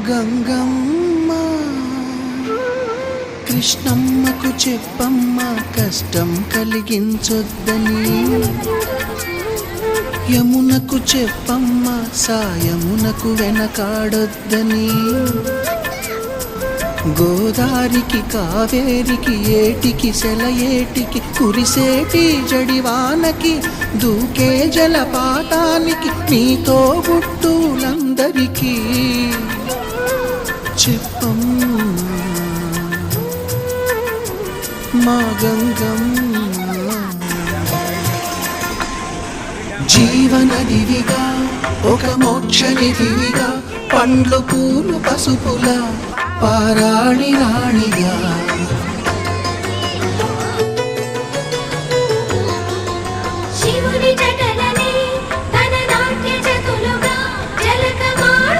గంగమ్మ కృష్ణమ్మకు చెప్పమ్మ కష్టం కలిగించొద్దని, యమునకు చెప్పమ్మ సాయమునకు వెనకాడొద్దని, గోదారికి కావేరికి ఏటికి సెలయేటికి కురిసేటి జడివానకి దూకే జలపాతానికి నీతో బుట్టులందరికీ చెప్పమ్మా మా గంగమ్మ. జీవనదివిగా ఒక మోక్షనిధివిగా పండ్లు పూలు పసుపుల పారాణి రాణిగా